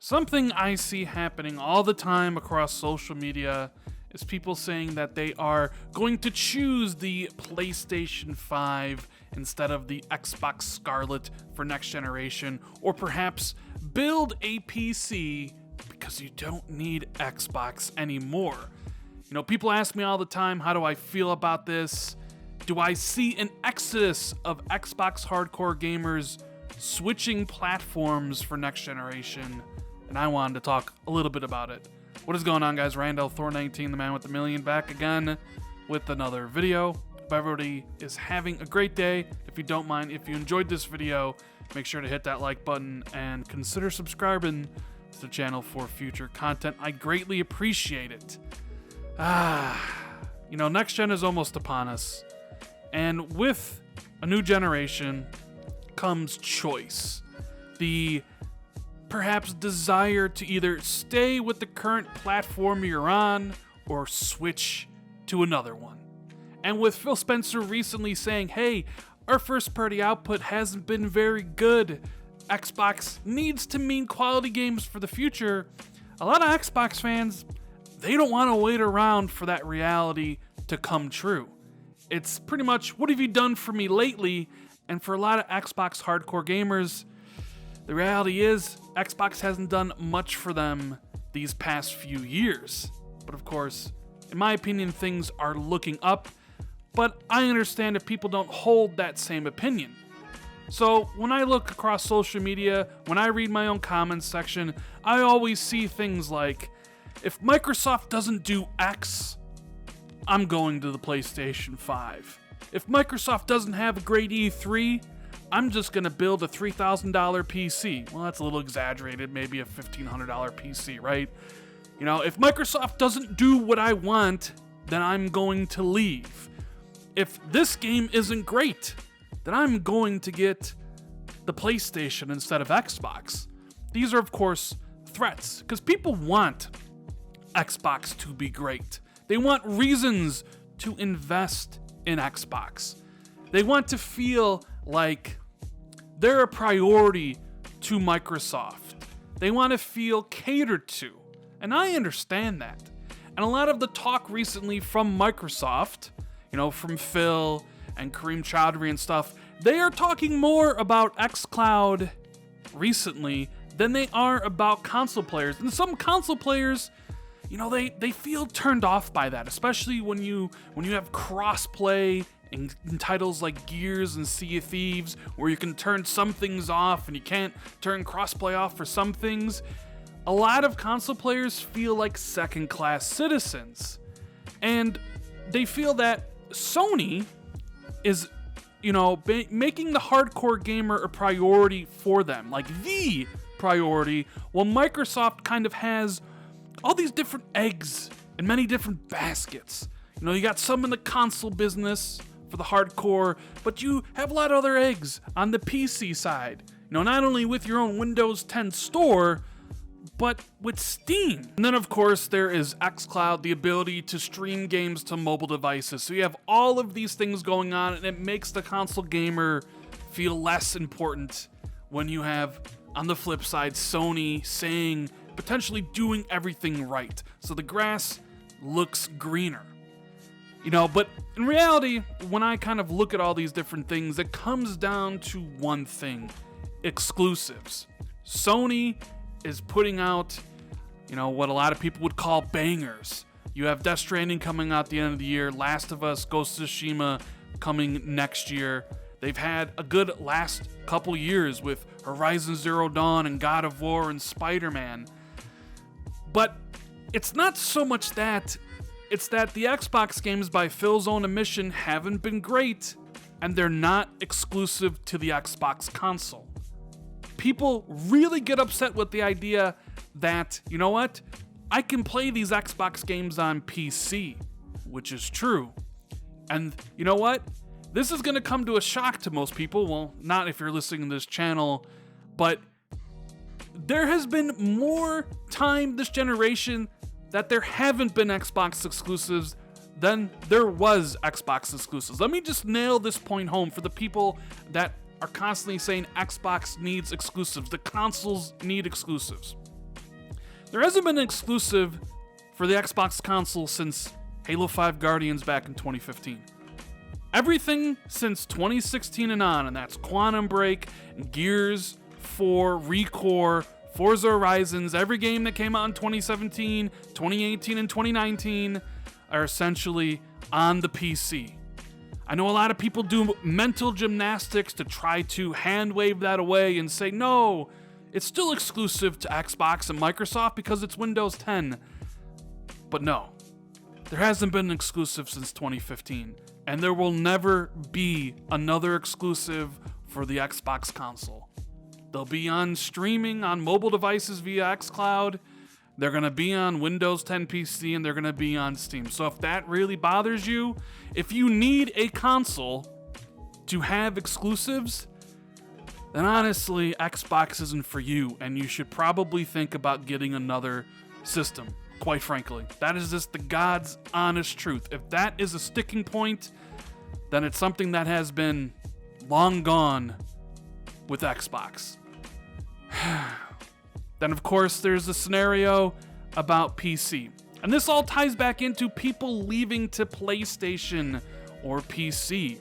Something I see happening all the time across social media is people saying that they are going to choose the PlayStation 5 instead of the Xbox Scarlett for next generation, or perhaps build a PC because you don't need Xbox anymore. You know, people ask me all the time, how do I feel about this? Do I see an exodus of Xbox hardcore gamers switching platforms for next generation? And I wanted to talk a little bit about it. What is going on, guys? Randall, Thor 19, the man with the million, back again with another video. Hope everybody is having a great day. If you don't mind, if you enjoyed this video, make sure to hit that like button and consider subscribing to the channel for future content. I greatly appreciate it. You know, next gen is almost upon us. And with a new generation comes choice. The perhaps desire to either stay with the current platform you're on or switch to another one. And with Phil Spencer recently saying, hey, our first party output hasn't been very good, Xbox needs to mean quality games for the future, a lot of Xbox fans, they don't want to wait around for that reality to come true. It's pretty much, what have you done for me lately? And for a lot of Xbox hardcore gamers, the reality is, Xbox hasn't done much for them these past few years. But of course, in my opinion, things are looking up, but I understand if people don't hold that same opinion. So when I look across social media, when I read my own comments section, I always see things like, if Microsoft doesn't do X, I'm going to the PlayStation 5. If Microsoft doesn't have a great E3, I'm just going to build a $3,000 PC. Well, that's a little exaggerated, maybe a $1,500 PC, right? You know, if Microsoft doesn't do what I want, then I'm going to leave. If this game isn't great, then I'm going to get the PlayStation instead of Xbox. These are, of course, threats, because people want Xbox to be great. They want reasons to invest in Xbox. They want to feel like they're a priority to Microsoft. They want to feel catered to. And I understand that. And a lot of the talk recently from Microsoft, you know, from Phil and Kareem Chowdhury and stuff, they are talking more about xCloud recently than they are about console players. And some console players, you know, they feel turned off by that, especially when you have crossplay in titles like Gears and Sea of Thieves, where you can turn some things off and you can't turn crossplay off for some things. A lot of console players feel like second-class citizens, and they feel that Sony is, you know, making the hardcore gamer a priority for them, like the priority, while Microsoft kind of has all these different eggs in many different baskets. You know, you got some in the console business for the hardcore, but you have a lot of other eggs on the PC side. You know, not only with your own Windows 10 store, but with Steam. And then, of course, there is xCloud, the ability to stream games to mobile devices. So you have all of these things going on, and it makes the console gamer feel less important when you have, on the flip side, Sony saying, potentially doing everything right. So the grass looks greener. You know, but in reality, when I kind of look at all these different things, it comes down to one thing: exclusives. Sony is putting out, you know, what a lot of people would call bangers. You have Death Stranding coming out at the end of the year, Last of Us, Ghost of Tsushima coming next year. They've had a good last couple years with Horizon Zero Dawn and God of War and Spider-Man. But it's not so much that, it's that the Xbox games, by Phil's own admission, haven't been great, and they're not exclusive to the Xbox console. People really get upset with the idea that, you know what, I can play these Xbox games on PC, which is true. And you know what? This is going to come to a shock to most people. Well, not if you're listening to this channel, but there has been more time this generation that there haven't been Xbox exclusives than there was Xbox exclusives. Let me just nail this point home for the people that are constantly saying Xbox needs exclusives. The consoles need exclusives. There hasn't been an exclusive for the Xbox console since Halo 5 Guardians back in 2015. Everything since 2016 and on, and that's Quantum Break, Gears 4, ReCore, Forza Horizons, every game that came out in 2017, 2018, and 2019 are essentially on the PC. I know a lot of people do mental gymnastics to try to hand wave that away and say, no, it's still exclusive to Xbox and Microsoft because it's Windows 10. But no, there hasn't been an exclusive since 2015, and there will never be another exclusive for the Xbox console. They'll be on streaming on mobile devices via xCloud. They're going to be on Windows 10 PC, and they're going to be on Steam. So if that really bothers you, if you need a console to have exclusives, then honestly, Xbox isn't for you, and you should probably think about getting another system, quite frankly. That is just the God's honest truth. If that is a sticking point, then it's something that has been long gone with Xbox. Then, of course, there's the scenario about PC. And this all ties back into people leaving to PlayStation or PC.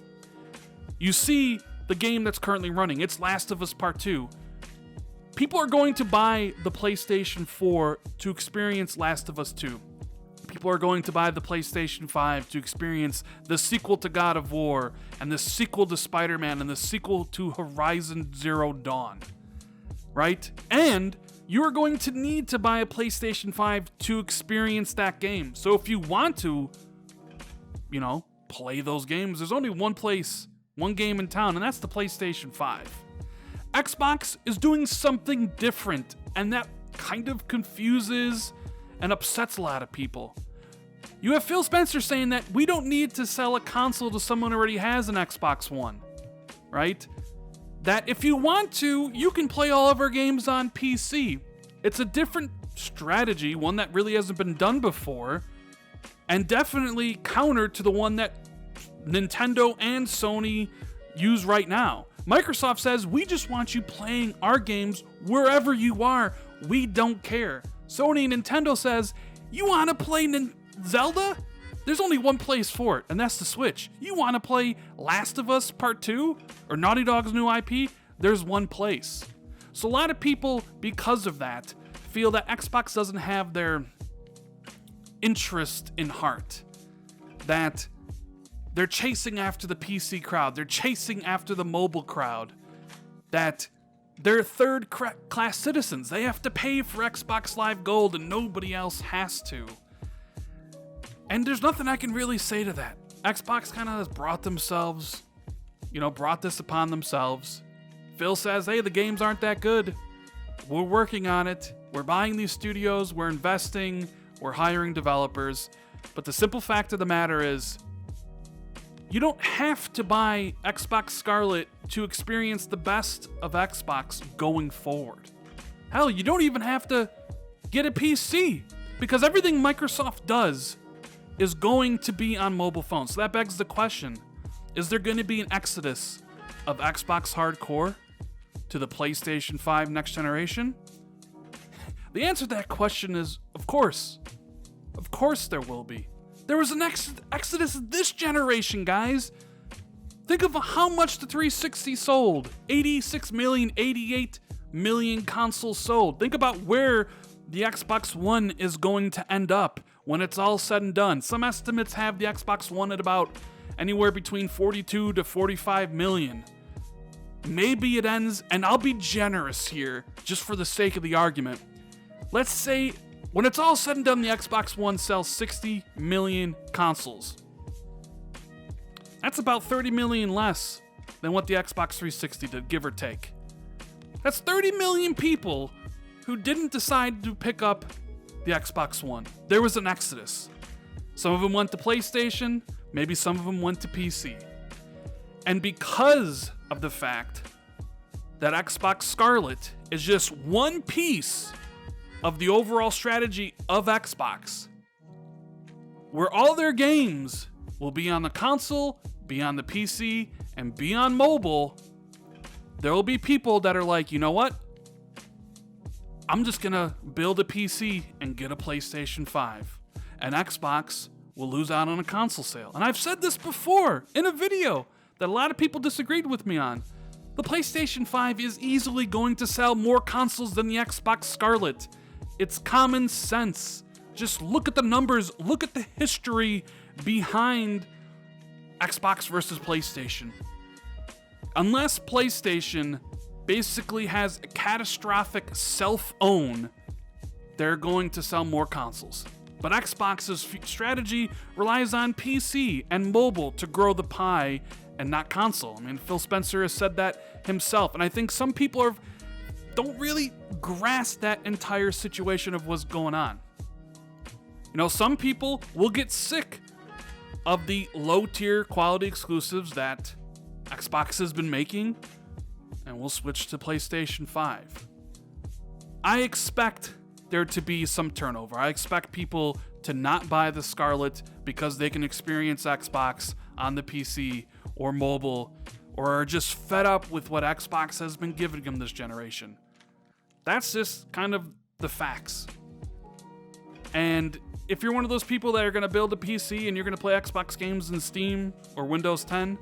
You see the game that's currently running, it's Last of Us Part 2. People are going to buy the PlayStation 4 to experience Last of Us 2. People are going to buy the PlayStation 5 to experience the sequel to God of War, and the sequel to Spider-Man, and the sequel to Horizon Zero Dawn. Right? And you are going to need to buy a PlayStation 5 to experience that game. So if you want to, play those games, there's only one game in town, and that's the PlayStation 5. Xbox is doing something different, and that kind of confuses and upsets a lot of people. You have Phil Spencer saying that we don't need to sell a console to someone who already has an Xbox One, right? That if you want to, you can play all of our games on PC. It's a different strategy, one that really hasn't been done before, and definitely counter to the one that Nintendo and Sony use right now. Microsoft says, we just want you playing our games wherever you are. We don't care. Sony and Nintendo says, you want to play Zelda? There's only one place for it, and that's the Switch. You want to play Last of Us Part 2 or Naughty Dog's new IP? There's one place. So a lot of people, because of that, feel that Xbox doesn't have their interest in heart. That they're chasing after the PC crowd. They're chasing after the mobile crowd. That they're third-class citizens. They have to pay for Xbox Live Gold and nobody else has to. And there's nothing I can really say to that. Xbox kind of has brought this upon themselves. Phil says, hey, the games aren't that good. We're working on it. We're buying these studios. We're investing. We're hiring developers. But the simple fact of the matter is, you don't have to buy Xbox Scarlett to experience the best of Xbox going forward. Hell, you don't even have to get a PC, because everything Microsoft does is going to be on mobile phones. So that begs the question, is there going to be an exodus of Xbox hardcore to the PlayStation 5 next generation? The answer to that question is, of course. Of course there will be. There was an exodus this generation, guys. Think of how much the 360 sold. 86 million, 88 million consoles sold. Think about where the Xbox One is going to end up when it's all said and done. Some estimates have the Xbox One at about anywhere between 42 to 45 million. Maybe it ends, and I'll be generous here, just for the sake of the argument. Let's say when it's all said and done, the Xbox One sells 60 million consoles. That's about 30 million less than what the Xbox 360 did, give or take. That's 30 million people who didn't decide to pick up the Xbox One. There was an exodus. Some of them went to PlayStation, maybe some of them went to PC. And because of the fact that Xbox Scarlett is just one piece of the overall strategy of Xbox, where all their games will be on the console, be on the PC, and be on mobile, there will be people that are like, you know what? I'm just gonna build a PC and get a PlayStation 5, and Xbox will lose out on a console sale. And I've said this before in a video that a lot of people disagreed with me on. The PlayStation 5 is easily going to sell more consoles than the Xbox Scarlett. It's common sense. Just look at the numbers, look at the history behind Xbox versus PlayStation. Unless PlayStation basically has a catastrophic self-own, they're going to sell more consoles. But Xbox's strategy relies on PC and mobile to grow the pie and not console. I mean, Phil Spencer has said that himself, and I think some people don't really grasp that entire situation of what's going on. You know, some people will get sick of the low-tier quality exclusives that Xbox has been making, and we'll switch to PlayStation 5. I expect there to be some turnover. I expect people to not buy the Scarlett because they can experience Xbox on the PC or mobile, or are just fed up with what Xbox has been giving them this generation. That's just kind of the facts. And if you're one of those people that are going to build a PC and you're going to play Xbox games in Steam or Windows 10,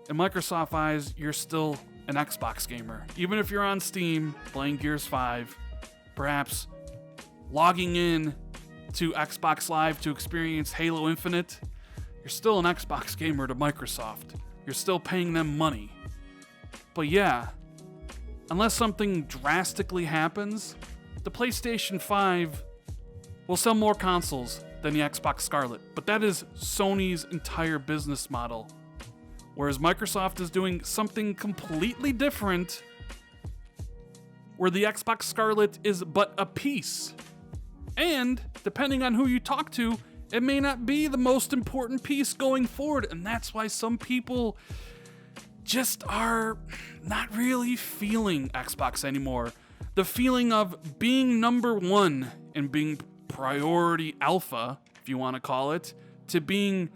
in Microsoft eyes, you're still an Xbox gamer. Even if you're on Steam playing Gears 5, perhaps logging in to Xbox Live to experience Halo Infinite, you're still an Xbox gamer to Microsoft. You're still paying them money. But yeah, unless something drastically happens, the PlayStation 5 will sell more consoles than the Xbox Scarlett. But that is Sony's entire business model. Whereas Microsoft is doing something completely different, where the Xbox Scarlett is but a piece. And, depending on who you talk to, it may not be the most important piece going forward. And that's why some people just are not really feeling Xbox anymore. The feeling of being number one and being priority alpha, if you want to call it, to being,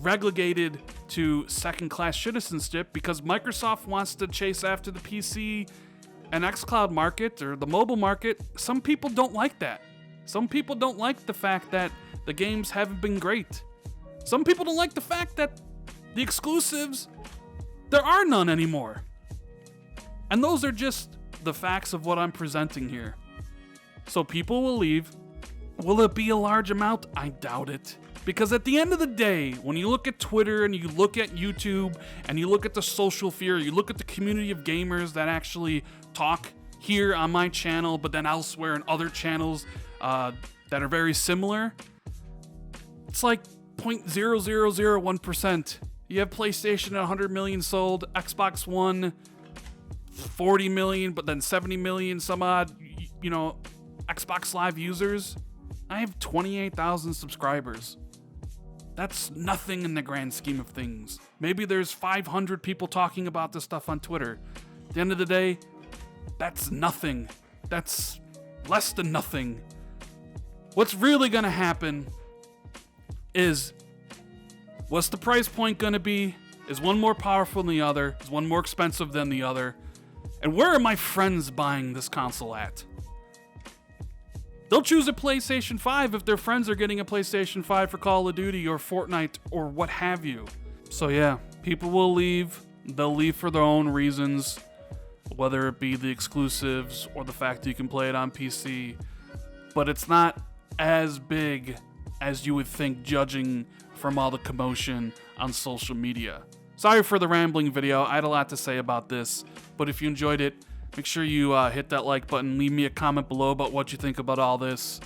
relegated to second-class citizenship because Microsoft wants to chase after the PC and xCloud market or the mobile market. Some people don't like that. Some people don't like the fact that the games haven't been great. Some people don't like the fact that the exclusives, there are none anymore. And those are just the facts of what I'm presenting here. So people will leave. Will it be a large amount? I doubt it. Because at the end of the day, when you look at Twitter and you look at YouTube and you look at the social sphere, you look at the community of gamers that actually talk here on my channel, but then elsewhere in other channels that are very similar, it's like 0.0001%. You have PlayStation at 100 million sold, Xbox One 40 million, but then 70 million some odd, Xbox Live users. I have 28,000 subscribers. That's nothing in the grand scheme of things. Maybe there's 500 people talking about this stuff on Twitter. At the end of the day, that's nothing. That's less than nothing. What's really gonna happen is, what's the price point gonna be? Is one more powerful than the other? Is one more expensive than the other? And where are my friends buying this console at? They'll choose a PlayStation 5 if their friends are getting a PlayStation 5 for Call of Duty or Fortnite or what have you. So yeah, people will leave. They'll leave for their own reasons, whether it be the exclusives or the fact that you can play it on PC. But it's not as big as you would think, judging from all the commotion on social media. Sorry for the rambling video. I had a lot to say about this, but if you enjoyed it, make sure you hit that like button. Leave me a comment below about what you think about all this.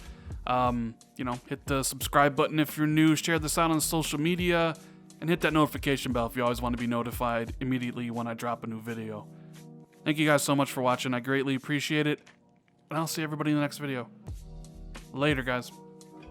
Hit the subscribe button if you're new. Share this out on social media. And hit that notification bell if you always want to be notified immediately when I drop a new video. Thank you guys so much for watching. I greatly appreciate it. And I'll see everybody in the next video. Later, guys.